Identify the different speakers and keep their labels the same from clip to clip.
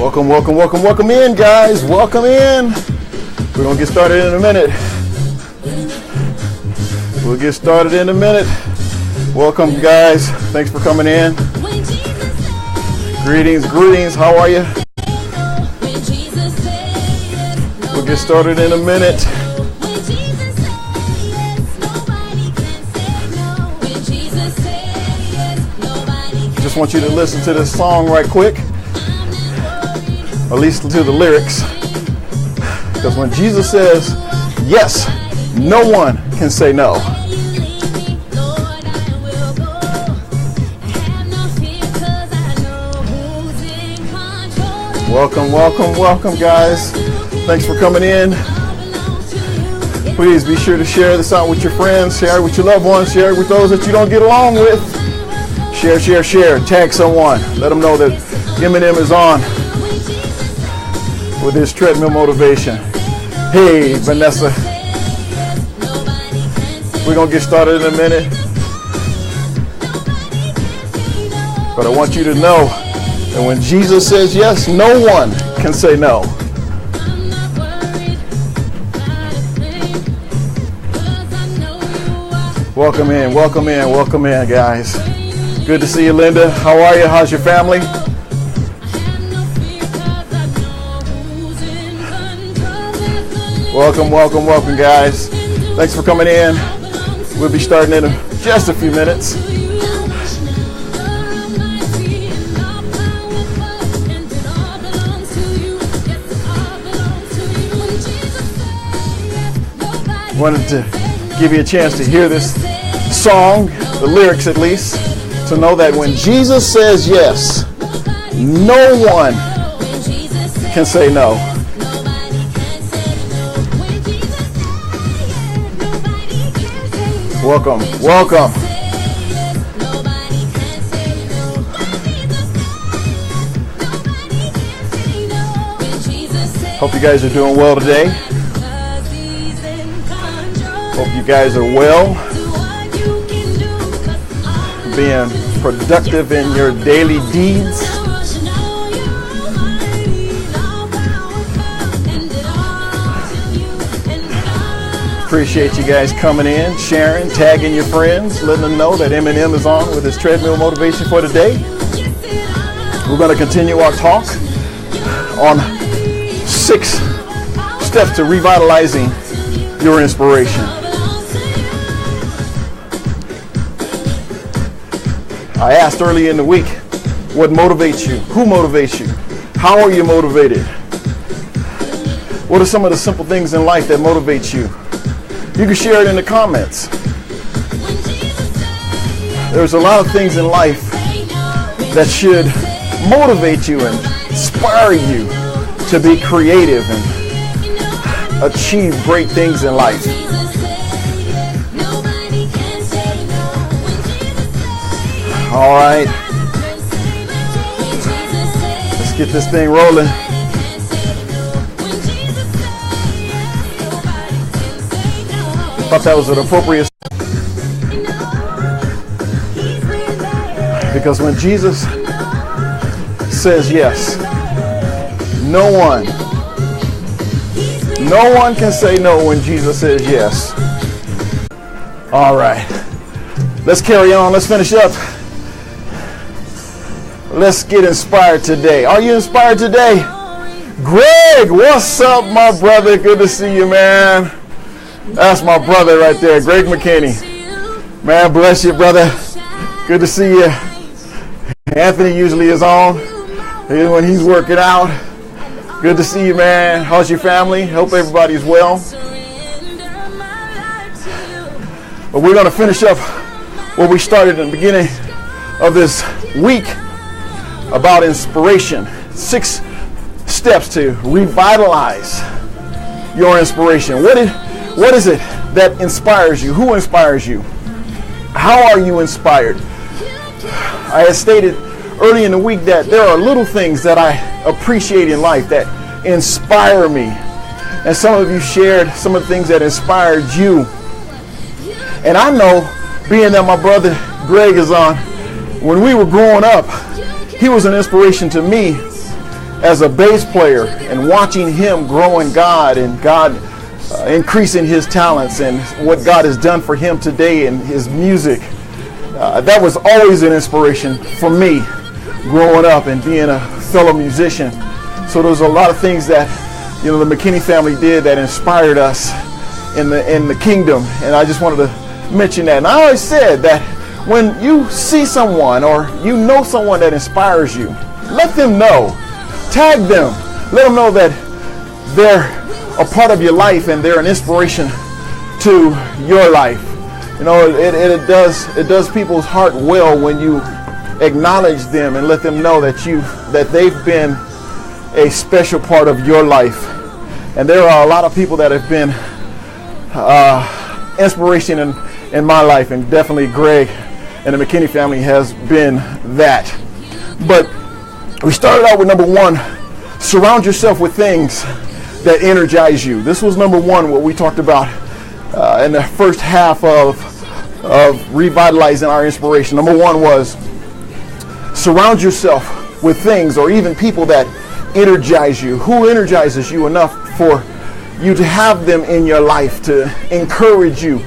Speaker 1: Welcome, welcome, welcome, welcome in, guys. Welcome in. We're going to get started in a minute. We'll get started in a minute. Welcome, guys. Thanks for coming in. Greetings, greetings. How are you? We'll get started in a minute. Just want you to listen to this song right quick. At least to the lyrics. Because when Jesus says yes, no one can say no. Welcome, welcome, welcome, guys. Thanks for coming in. Please be sure to share this out with your friends, share it with your loved ones, share it with those that you don't get along with. Share, share, share. Tag someone. Let them know that Eminem is on with his treadmill motivation. Hey, Vanessa. We're going to get started in a minute. But I want you to know that when Jesus says yes, no one can say no. Welcome in, welcome in, welcome in, guys. Good to see you, Linda. How are you? How's your family? Welcome, welcome, welcome, guys. Thanks for coming in. We'll be starting in just a few minutes. Wanted to give you a chance to hear this song, the lyrics at least, to know that when Jesus says yes, no one can say no. Welcome, welcome. Hope you guys are doing well today. Hope you guys are well, being productive in your daily deeds. Appreciate you guys coming in, sharing, tagging your friends, letting them know that Eminem is on with his treadmill motivation for today. We're going to continue our talk on 6 steps to revitalizing your inspiration. I asked early in the week, what motivates you? Who motivates you? How are you motivated? What are some of the simple things in life that motivate you? You can share it in the comments. There's a lot of things in life that should motivate you and inspire you to be creative and achieve great things in life. All right. Let's get this thing rolling. Thought that was an appropriate, because when Jesus says yes, no one can say no when Jesus says yes. All right, let's carry on. Let's finish up. Let's get inspired today. Are you inspired today? Greg, what's up, my brother? Good to see you, man. That's my brother right there, Greg McKinney. Man, bless you, brother. Good to see you. Anthony usually is on when he's working out. Good to see you, man. How's your family? Hope everybody's well. But we're going to finish up what we started in the beginning of this week about inspiration. 6 steps to revitalize your inspiration. What is it that inspires you? Who inspires you? How are you inspired? I had stated early in the week that there are little things that I appreciate in life that inspire me. And some of you shared some of the things that inspired you. And I know, being that my brother Greg is on, when we were growing up, he was an inspiration to me. as a bass player and watching him grow in God and God increasing his talents and what God has done for him today in his music. That was always an inspiration for me growing up and being a fellow musician. So there's a lot of things that, the McKinney family did that inspired us in the kingdom. And I just wanted to mention that. And I always said that when you see someone or you know someone that inspires you, let them know. Tag them. Let them know that they're a part of your life and they're an inspiration to your life. It does people's heart well when you acknowledge them and let them know that they've been a special part of your life. And there are a lot of people that have been inspiration in my life, and definitely Greg and the McKinney family has been that. But we started out with number 1, surround yourself with things that energize you. This was number 1, what we talked about in the first half of revitalizing our inspiration. Number 1 was surround yourself with things or even people that energize you. Who energizes you enough for you to have them in your life to encourage you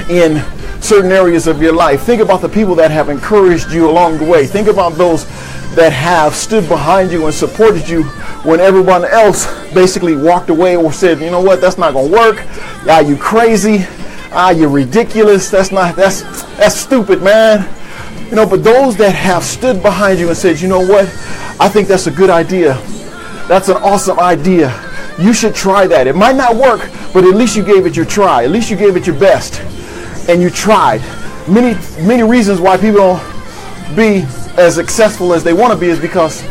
Speaker 1: in certain areas of your life? Think about the people that have encouraged you along the way. Think about those that have stood behind you and supported you when everyone else basically walked away or said, you know what, that's not going to work. You crazy. You're ridiculous. That's stupid, man. But those that have stood behind you and said, you know what, I think that's a good idea. That's an awesome idea. You should try that. It might not work, but at least you gave it your try. At least you gave it your best. And you tried. Many reasons why people don't be as successful as they want to be is because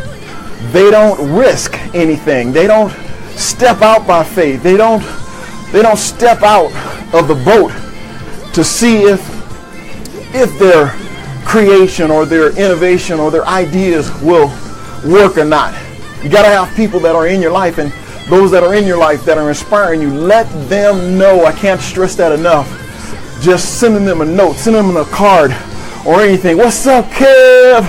Speaker 1: they don't risk anything. They don't step out by faith. They don't step out of the boat to see if their creation or their innovation or their ideas will work or not. You got to have people that are in your life, and those that are in your life that are inspiring you, let them know. I can't stress that enough. Just sending them a note, sending them a card or anything. What's up, Kev?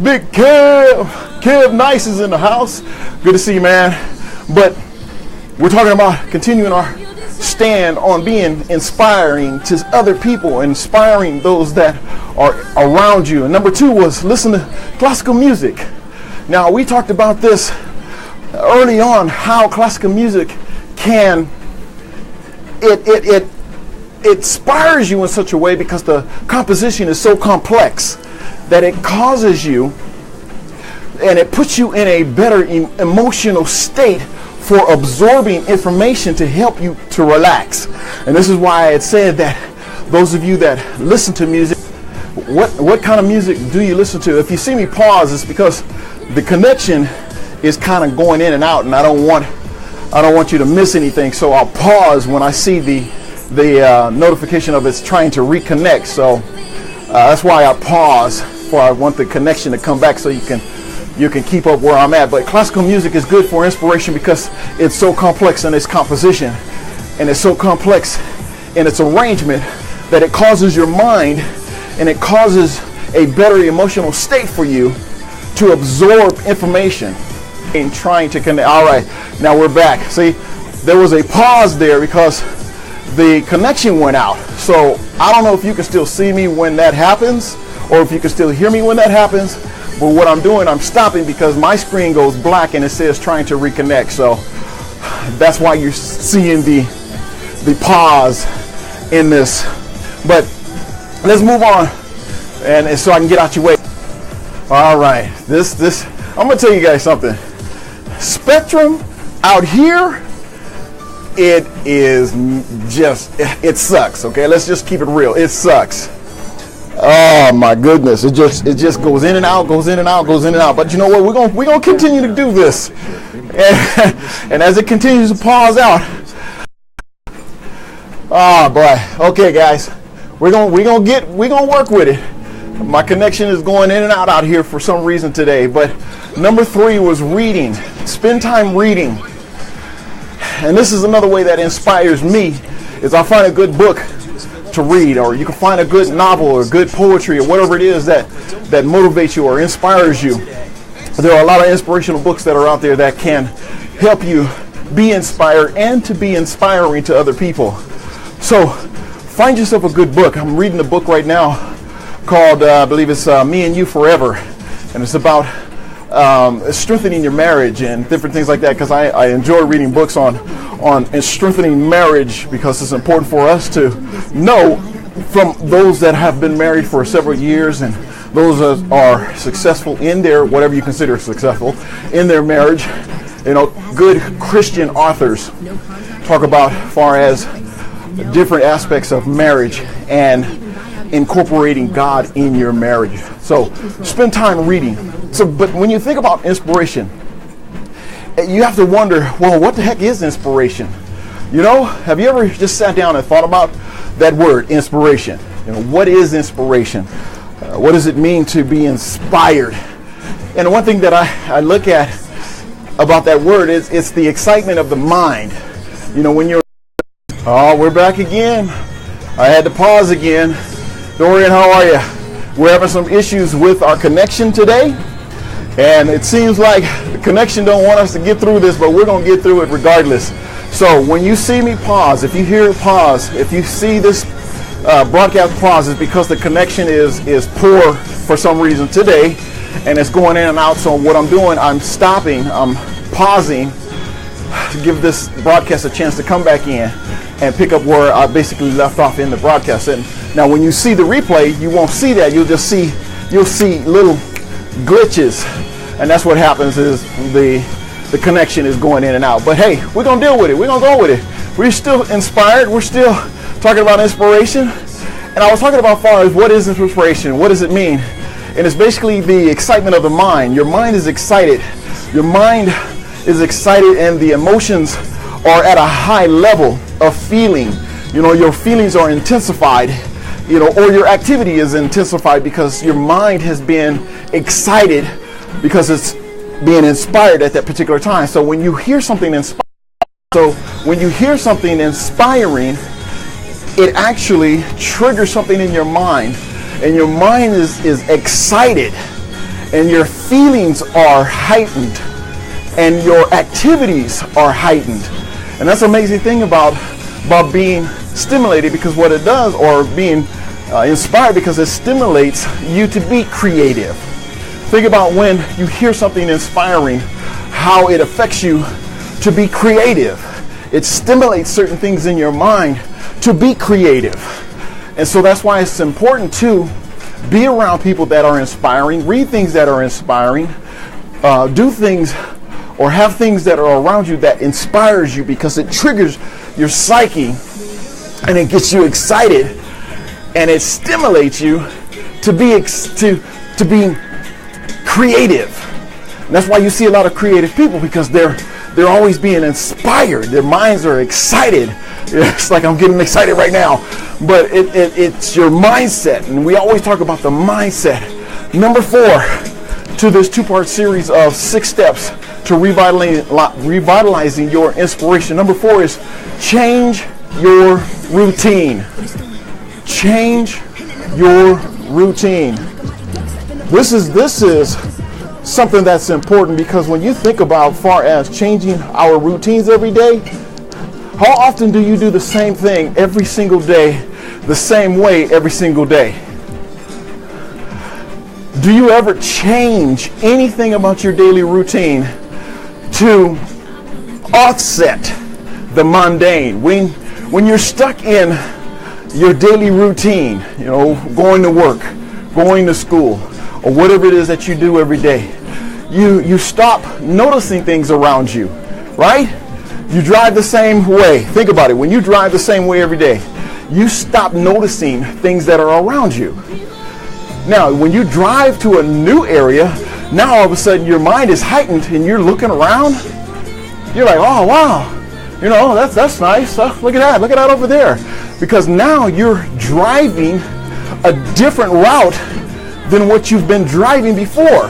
Speaker 1: Big Kev. Kev Nice is in the house. Good to see you, man. But we're talking about continuing our stand on being inspiring to other people, inspiring those that are around you. And number 2 was listen to classical music. Now, we talked about this early on, how classical music can it inspires you in such a way because the composition is so complex that it causes you and it puts you in a better emotional state for absorbing information to help you to relax. And this is why I had said that those of you that listen to music, what kind of music do you listen to? If you see me pause, it's because the connection is kind of going in and out, and I don't want you to miss anything. So I'll pause when I see the notification of it's trying to reconnect. So that's why I pause, for I want the connection to come back so you can keep up where I'm at. But classical music is good for inspiration because it's so complex in its composition, and it's so complex in its arrangement that it causes your mind and it causes a better emotional state for you to absorb information in trying to connect. All right, now we're back. See, there was a pause there because the connection went out. So I don't know if you can still see me when that happens or if you can still hear me when that happens. But what I'm doing, I'm stopping because my screen goes black and it says trying to reconnect. So that's why you're seeing the pause in this. But let's move on, and so I can get out your way. All right, this I'm gonna tell you guys something. Spectrum out here, it sucks. Okay, let's just keep it real. It sucks. Oh my goodness, it just goes in and out, goes in and out, goes in and out. But you know what? We're gonna continue to do this, and as it continues to pause out. Oh boy. Okay, guys, we're gonna work with it. My connection is going in and out here for some reason today. But number 3 was reading. Spend time reading. And this is another way that inspires me, is I find a good book to read, or you can find a good novel or good poetry or whatever it is that motivates you or inspires you. There are a lot of inspirational books that are out there that can help you be inspired and to be inspiring to other people. So find yourself a good book. I'm reading a book right now called, I believe it's Me and You Forever. And it's about strengthening your marriage and different things like that, because I enjoy reading books on strengthening marriage, because it's important for us to know from those that have been married for several years and those that are successful in their, whatever you consider successful, in their marriage. You know, good Christian authors talk about far as different aspects of marriage and incorporating God in your marriage. So spend time reading. But when you think about inspiration, you have to wonder, well, what the heck is inspiration? You know, have you ever just sat down and thought about that word, inspiration? You know, what is inspiration? What does it mean to be inspired? And one thing that I look at about that word is it's the excitement of the mind. You know, when you're, oh, we're back again. I had to pause again. Dorian, how are you? We're having some issues with our connection today. And it seems like the connection don't want us to get through this, but we're going to get through it regardless. So when you see me pause, if you hear pause, if you see this broadcast pause, it's because the connection is poor for some reason today, and it's going in and out. So what I'm doing, I'm stopping, I'm pausing to give this broadcast a chance to come back in and pick up where I basically left off in the broadcast. And now when you see the replay, you won't see that. You'll see little glitches, and that's what happens, is the connection is going in and out. But hey, we're gonna deal with it. We're gonna go with it. We're still inspired. We're still talking about inspiration. And I was talking about far as what is inspiration, what does it mean? And it's basically the excitement of the mind. Your mind is excited. Your mind is excited, and the emotions are at a high level of feeling. You know, your feelings are intensified, you know, or your activity is intensified because your mind has been excited because it's being inspired at that particular time. So when you hear something inspiring, it actually triggers something in your mind, and your mind is excited, and your feelings are heightened, and your activities are heightened. And that's the amazing thing about being stimulated, because what it does, or being inspired, because it stimulates you to be creative. Think about when you hear something inspiring, how it affects you to be creative. It stimulates certain things in your mind to be creative. And so that's why it's important to be around people that are inspiring, read things that are inspiring, do things or have things that are around you that inspires you, because it triggers your psyche and it gets you excited and it stimulates you to be creative. And that's why you see a lot of creative people, because they're always being inspired. Their minds are excited. It's like I'm getting excited right now. But it's your mindset. And we always talk about the mindset. Number 4 to this 2-part series of 6 steps to revitalizing your inspiration. Number 4 is change your routine. Change your routine. This is something that's important, because when you think about far as changing our routines every day, how often do you do the same thing every single day, the same way every single day? Do you ever change anything about your daily routine to offset the mundane? When you're stuck in your daily routine, you know, going to work, going to school, or whatever it is that you do every day, you stop noticing things around you, right? You drive the same way. Think about it. When you drive the same way every day, you stop noticing things that are around you. Now, when you drive to a new area, now all of a sudden your mind is heightened and you're looking around. You're like, oh, wow. You know, that's nice. Look at that over there. Because now you're driving a different route than what you've been driving before.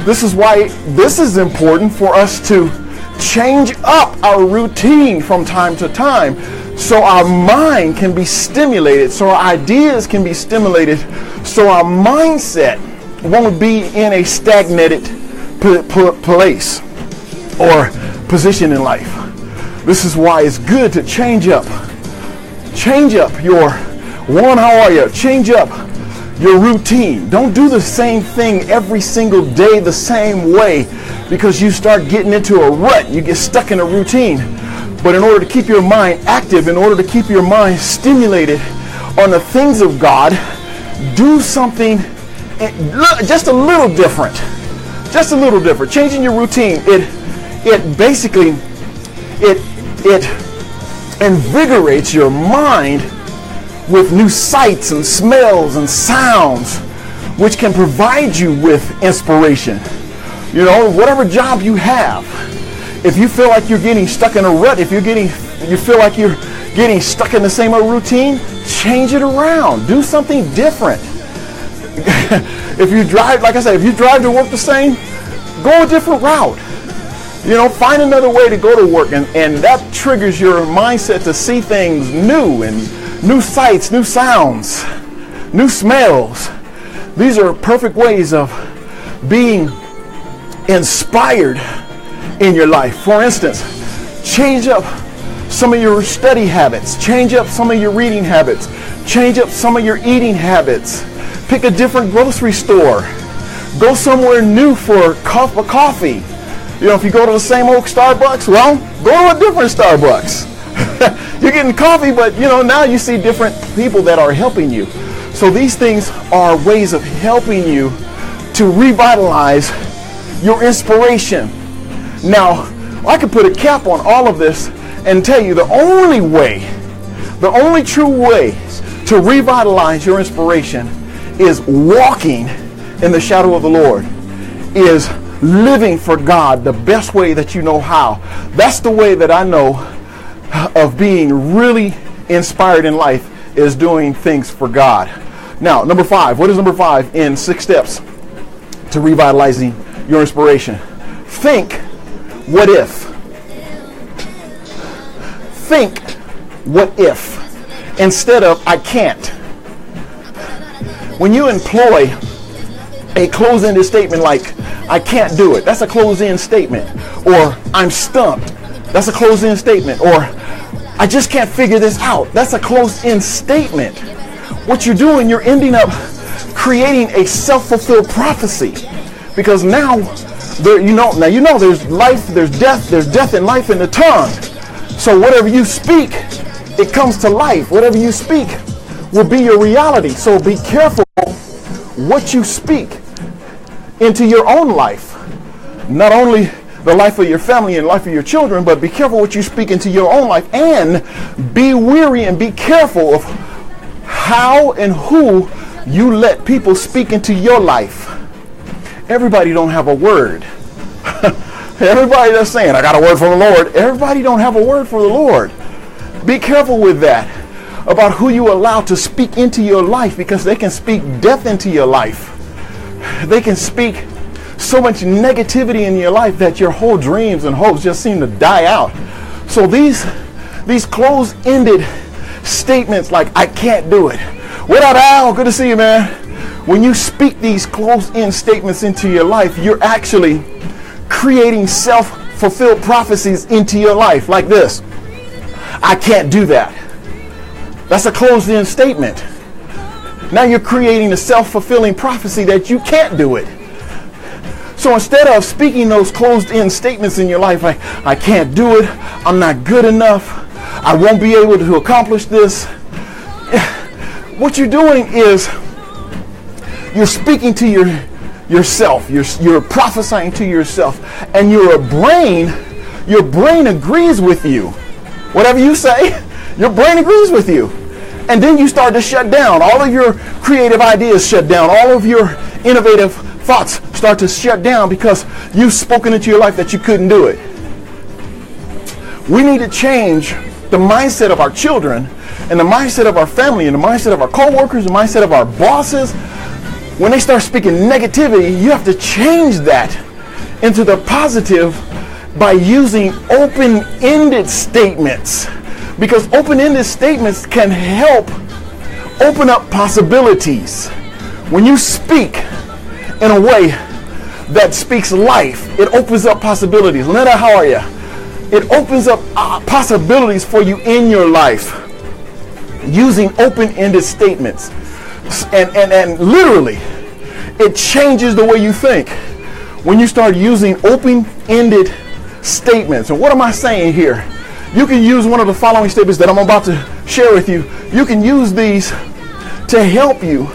Speaker 1: This is why this is important for us to change up our routine from time to time, so our mind can be stimulated, so our ideas can be stimulated, so our mindset won't be in a stagnated place or position in life. This is why it's good to change up your how are you? Change up your routine. Don't do the same thing every single day the same way, because you start getting into a rut. You get stuck in a routine. But in order to keep your mind active, in order to keep your mind stimulated on the things of God, do something just a little different. Just a little different. Changing your routine, it basically invigorates your mind with new sights and smells and sounds, which can provide you with inspiration. You know, whatever job you have, if you feel like you're getting stuck in a rut, if you feel like you're getting stuck in the same old routine, change it around. Do something different. If you drive, like I said, if you drive to work the same, go a different route. You know, find another way to go to work, and that triggers your mindset to see things new, and new sights, new sounds, new smells. These are perfect ways of being inspired in your life. For instance, change up some of your study habits, change up some of your reading habits, change up some of your eating habits. Pick a different grocery store. Go somewhere new for a cup of coffee. You know, if you go to the same old Starbucks, well, go to a different Starbucks. You're getting coffee, but you know, now you see different people that are helping you. So these things are ways of helping you to revitalize your inspiration. Now, I could put a cap on all of this and tell you the only true way to revitalize your inspiration is walking in the shadow of the Lord, is living for God the best way that you know how. That's the way that I know of being really inspired in life, is doing things for God. Now, number 5. What is number 5 in 6 steps to revitalizing your inspiration? Think, what if? Think, what if? Instead of, I can't. When you employ a close-ended statement like, I can't do it, that's a close-end statement. Or, I'm stumped, that's a close-end statement. Or, I just can't figure this out, that's a close-end statement. What you're doing, you're ending up creating a self-fulfilled prophecy. Because now there's life, there's death and life in the tongue. So whatever you speak, it comes to life. Whatever you speak will be your reality. So be careful what you speak into your own life. Not only the life of your family and life of your children, but be careful what you speak into your own life, and be wary and be careful of how and who you let people speak into your life. Everybody don't have a word. Everybody that's saying, I got a word from the Lord. Everybody don't have a word for the Lord. Be careful with that, about who you allow to speak into your life, because they can speak death into your life. They can speak so much negativity in your life that your whole dreams and hopes just seem to die out. So these closed-ended statements like, I can't do it. What up, Al? Good to see you, man. When you speak these closed-end statements into your life, you're actually creating self-fulfilled prophecies into your life like this. I can't do that. That's a closed-end statement. Now you're creating a self-fulfilling prophecy that you can't do it. So instead of speaking those closed-end statements in your life like, I can't do it, I'm not good enough, I won't be able to accomplish this, what you're doing is you're speaking to yourself. You're prophesying to yourself, and your brain agrees with you. Whatever you say, your brain agrees with you. And then you start to shut down. All of your creative ideas shut down. All of your innovative thoughts start to shut down because you've spoken into your life that you couldn't do it. We need to change the mindset of our children, and the mindset of our family, and the mindset of our coworkers, the mindset of our bosses. When they start speaking negativity, you have to change that into the positive by using open-ended statements. Because open-ended statements can help open up possibilities. When you speak in a way that speaks life. It opens up possibilities. Linda, how are you? It opens up possibilities for you in your life using open-ended statements. And literally, it changes the way you think when you start using open-ended statements. And what am I saying here? You can use one of the following statements that I'm about to share with you. You can use these to help you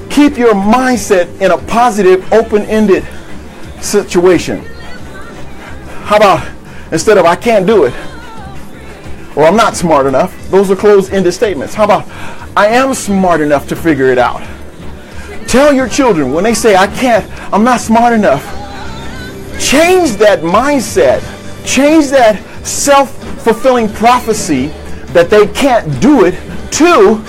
Speaker 1: keep your mindset in a positive, open-ended situation. How about, instead of "I can't do it," or "I'm not smart enough"? Those are closed-ended statements. How about "I am smart enough to figure it out"? Tell your children when they say "I can't," "I'm not smart enough," change that mindset. Change that self-fulfilling prophecy that they can't do it to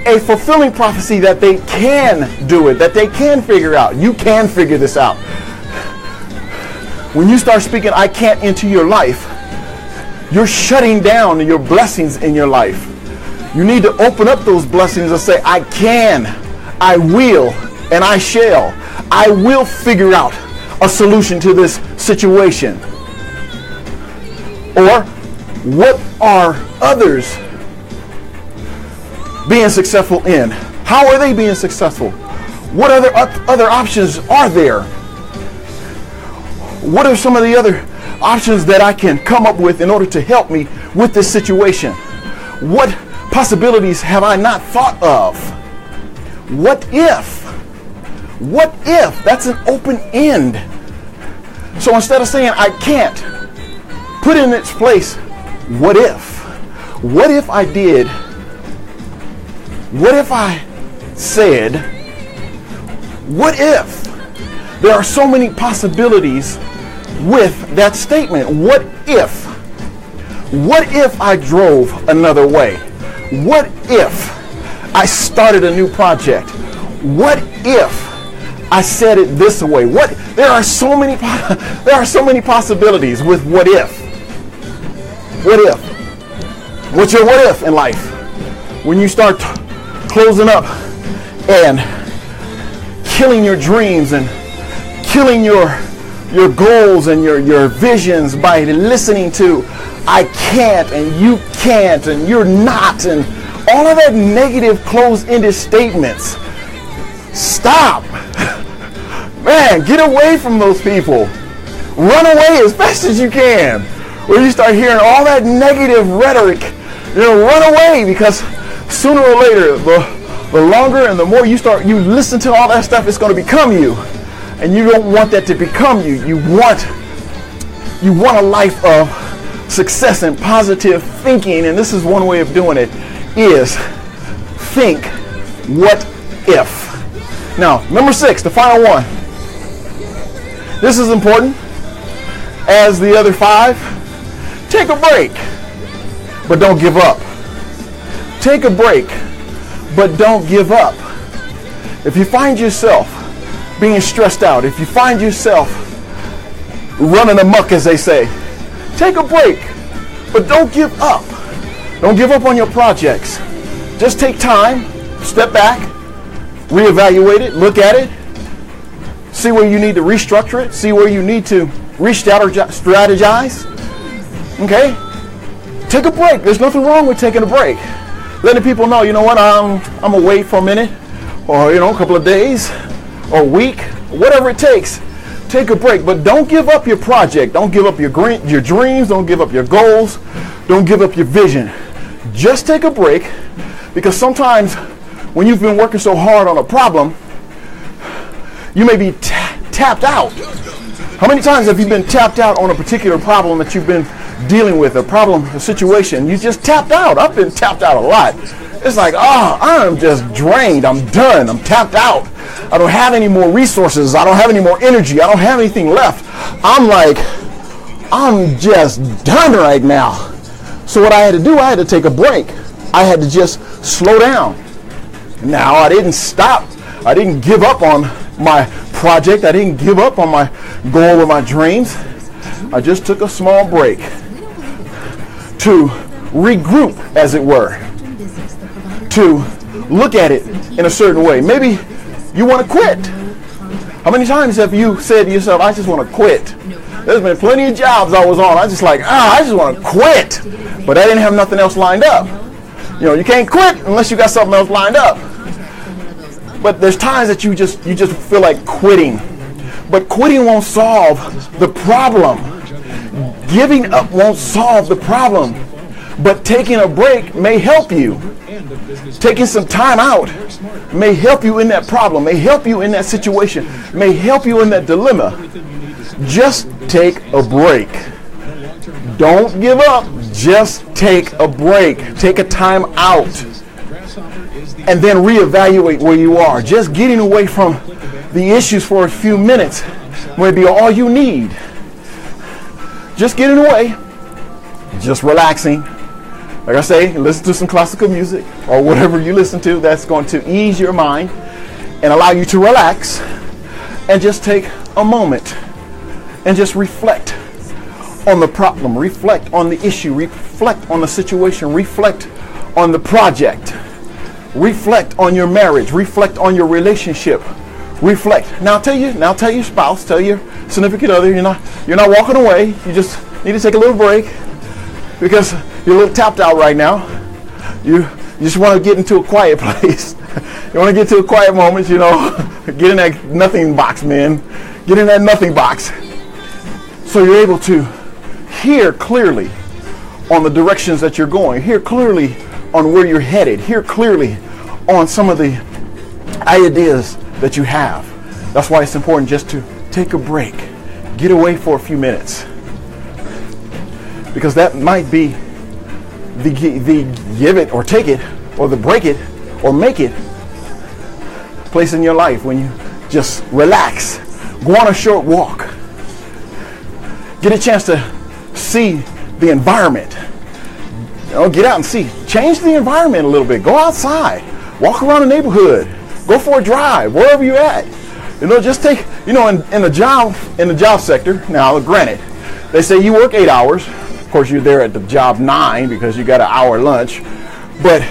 Speaker 1: a fulfilling prophecy that they can do it, that they can figure out. You can figure this out. When you start speaking "I can't" into your life, you're shutting down your blessings in your life. You need to open up those blessings and say, "I can, I will, and I shall. I will figure out a solution to this situation." Or, what are others being successful in? How are they being successful? What other options are there? What are some of the other options that I can come up with in order to help me with this situation? What possibilities have I not thought of? What if? What if? That's an open end. So instead of saying "I can't," put in its place, "What if? What if I did? What if I said? What if?" There are so many possibilities with that statement. What if? What if I drove another way? What if I started a new project? What if I said it this way? There are so many possibilities with "what if." What if? What's your what if in life? When you start closing up and killing your dreams and killing your goals and your visions by listening to "I can't" and "you can't" and "you're not" and all of that negative closed-ended statements. Stop. Man, get away from those people. Run away as fast as you can. When you start hearing all that negative rhetoric, run away, because sooner or later, the longer and the more you listen to all that stuff, it's going to become you. And you don't want that to become you. You want a life of success and positive thinking, and this is one way of doing it, is think "what if." Now, number 6, the final one. This is important. As the other 5, take a break, but don't give up. Take a break, but don't give up. If you find yourself being stressed out, if you find yourself running amok, as they say, take a break, but don't give up. Don't give up on your projects. Just take time, step back, reevaluate it, look at it, see where you need to restructure it, see where you need to re-strategize. Okay? Take a break. There's nothing wrong with taking a break. Letting people know, you know what, I'm going to wait for a minute, or, a couple of days, or a week, whatever it takes. Take a break, but don't give up your project. Don't give up your dreams. Don't give up your goals. Don't give up your vision. Just take a break, because sometimes when you've been working so hard on a problem, you may be tapped out. How many times have you been tapped out on a particular problem that you've been dealing with, a situation? You just tapped out. I've been tapped out a lot. It's like, I'm just drained. I'm done. I'm tapped out. I don't have any more resources. I don't have any more energy. I don't have anything left. I'm just done right now. So what I had to do, I had to take a break. I had to just slow down. Now, I didn't stop. I didn't give up on my project. I didn't give up on my goal or my dreams. I just took a small break to regroup, as it were, to look at it in a certain way. Maybe you want to quit. How many times have you said to yourself, I just want to quit? There's been plenty of jobs I was on. I just I just want to quit. But I didn't have nothing else lined up. You know, you can't quit unless you got something else lined up. But there's times that you just feel like quitting. But quitting won't solve the problem. Giving up won't solve the problem. But taking a break may help you. Taking some time out may help you in that problem, may help you in that situation, may help you in that dilemma. Just take a break. Don't give up. Just take a break. Take a time out. And then reevaluate where you are. Just getting away from the issues for a few minutes may be all you need. Just getting away. Just relaxing. Like I say, listen to some classical music or whatever you listen to that's going to ease your mind and allow you to relax, and just take a moment and just reflect on the problem, reflect on the issue, reflect on the situation, reflect on the project, reflect on your marriage, reflect on your relationship, reflect. Now tell your spouse, tell your significant other, you're not walking away. You just need to take a little break because you're a little tapped out right now. You just want to get into a quiet place. You want to get to a quiet moment, get in that nothing box, man. Get in that nothing box. So you're able to hear clearly on the directions that you're going. Hear clearly on where you're headed. Hear clearly on some of the ideas that you have. That's why it's important just to take a break. Get away for a few minutes. Because that might be the give it or take it or the break it or make it place in your life when you just relax. Go on a short walk. Get a chance to see the environment. Get out and see. Change the environment a little bit. Go outside. Walk around the neighborhood. Go for a drive, wherever you're at. Just take, in the job sector, now granted, they say you work 8 hours. Of course, you're there at the job 9 because you got an hour lunch. But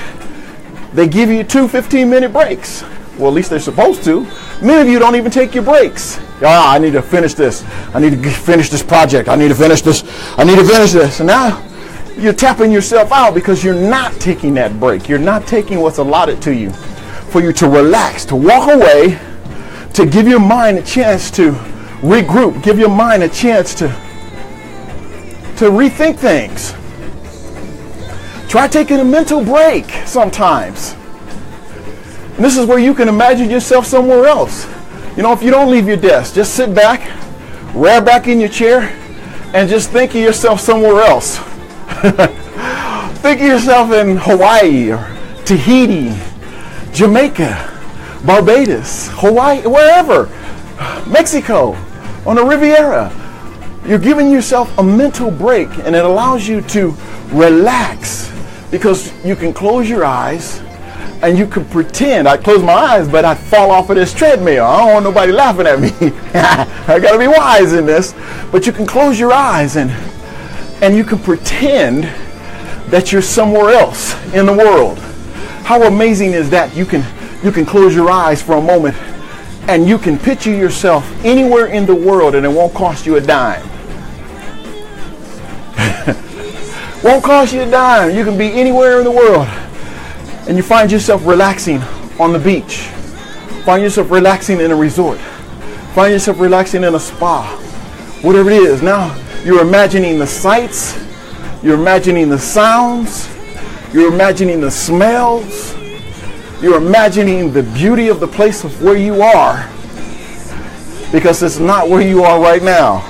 Speaker 1: they give you 2 15-minute breaks. Well, at least they're supposed to. Many of you don't even take your breaks. I need to finish this. I need to finish this project. I need to finish this. I need to finish this. And now you're tapping yourself out because you're not taking that break. You're not taking what's allotted to you for you to relax, to walk away, to give your mind a chance to regroup, give your mind a chance to rethink things. Try taking a mental break sometimes. And this is where you can imagine yourself somewhere else. If you don't leave your desk, just sit back, rear back in your chair, and just think of yourself somewhere else. Think of yourself in Hawaii or Tahiti, Jamaica, Barbados, Hawaii, wherever, Mexico, on the Riviera. You're giving yourself a mental break, and it allows you to relax because you can close your eyes and you can pretend. I close my eyes, but I fall off of this treadmill. I don't want nobody laughing at me. I got to be wise in this. But you can close your eyes and you can pretend that you're somewhere else in the world. How amazing is that? You can close your eyes for a moment and you can picture yourself anywhere in the world and it won't cost you a dime. Won't cost you a dime. You can be anywhere in the world and you find yourself relaxing on the beach. Find yourself relaxing in a resort. Find yourself relaxing in a spa. Whatever it is. Now you're imagining the sights. You're imagining the sounds. You're imagining the smells. You're imagining the beauty of the place of where you are. Because it's not where you are right now.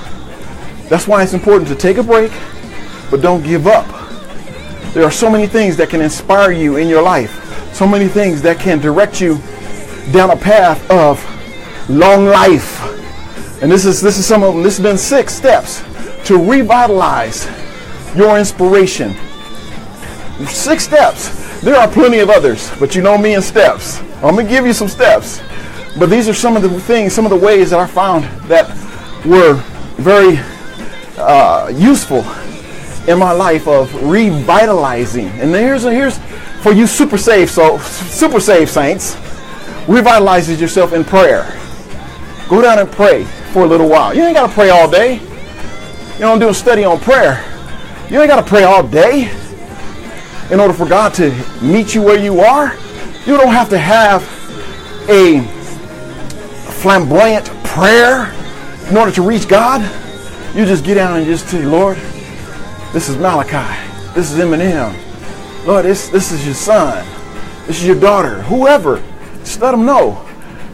Speaker 1: That's why it's important to take a break, but don't give up. There are so many things that can inspire you in your life. So many things that can direct you down a path of long life. And this is some of them. This has been 6 steps to revitalize your inspiration. 6 steps. There are plenty of others, but you know me in steps. I'm going to give you some steps. But these are some of the things, some of the ways that I found that were very useful in my life of revitalizing. And here's for you super saved saints, revitalizes yourself in prayer. Go down and pray for a little while. You ain't got to pray all day. You know, I'm doing a study on prayer. You ain't got to pray all day in order for God to meet you where you are. You don't have to have a flamboyant prayer in order to reach God. You just get down and just say, Lord, this is Malachi. This is Eminem. Lord, this is your son. This is your daughter. Whoever. Just let them know.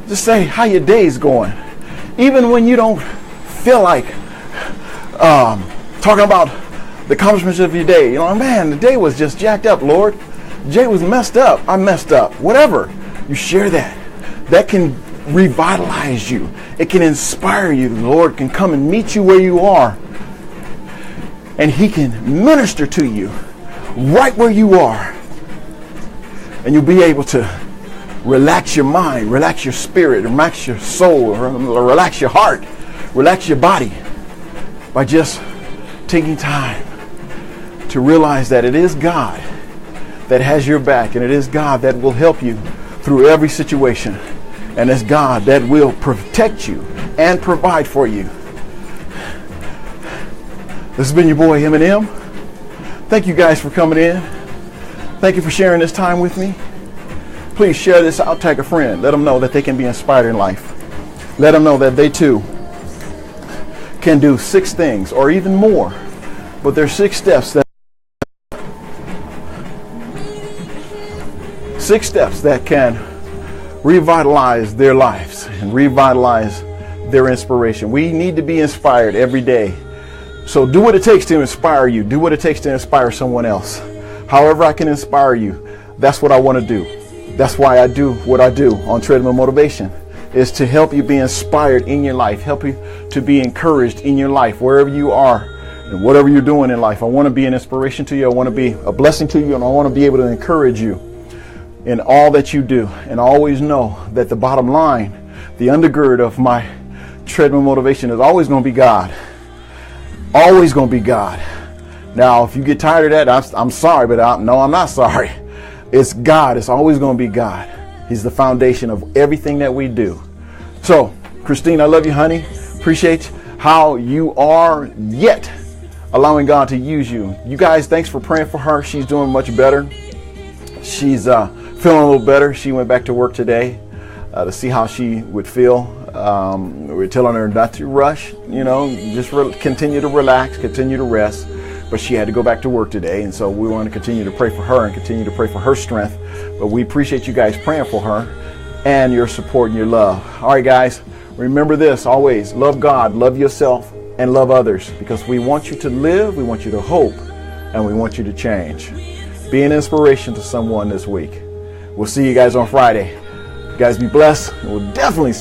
Speaker 1: Just say how your day's going. Even when you don't feel like talking about the accomplishments of your day. You know, man, the day was just jacked up, Lord. The day was messed up. I messed up. Whatever. You share that. That can revitalize you. It can inspire you. The Lord can come and meet you where you are. And he can minister to you right where you are. And you'll be able to relax your mind, relax your spirit, relax your soul, relax your heart, relax your body by just taking time to realize that it is God that has your back, and it is God that will help you through every situation, and it's God that will protect you and provide for you. This has been your boy Eminem. Thank you guys for coming in. Thank you for sharing this time with me. Please share this out, tag a friend. Let them know that they can be inspired in life. Let them know that they too can do 6 things or even more. But there's 6 steps that can revitalize their lives and revitalize their inspiration. We need to be inspired every day. So do what it takes to inspire you. Do what it takes to inspire someone else. However I can inspire you, that's what I want to do. That's why I do what I do on Treadmill Motivation, is to help you be inspired in your life, help you to be encouraged in your life, wherever you are and whatever you're doing in life. I want to be an inspiration to you. I want to be a blessing to you, and I want to be able to encourage you in all that you do. And always know that the bottom line, the undergird of my Treadmill Motivation is always going to be God. Always going to be God. Now, if you get tired of that, I'm sorry, but I'm not sorry. It's God. It's always going to be God. He's the foundation of everything that we do. So, Christine, I love you, honey. Appreciate how you are yet allowing God to use you. You guys, thanks for praying for her. She's doing much better. She's feeling a little better. She went back to work today to see how she would feel. We're telling her not to rush, just continue to relax, continue to rest. But she had to go back to work today, and so we want to continue to pray for her and continue to pray for her strength. But we appreciate you guys praying for her and your support and your love. All right, guys, remember this always. Love God, love yourself, and love others, because we want you to live, we want you to hope, and we want you to change. Be an inspiration to someone this week. We'll see you guys on Friday. You guys be blessed. We'll definitely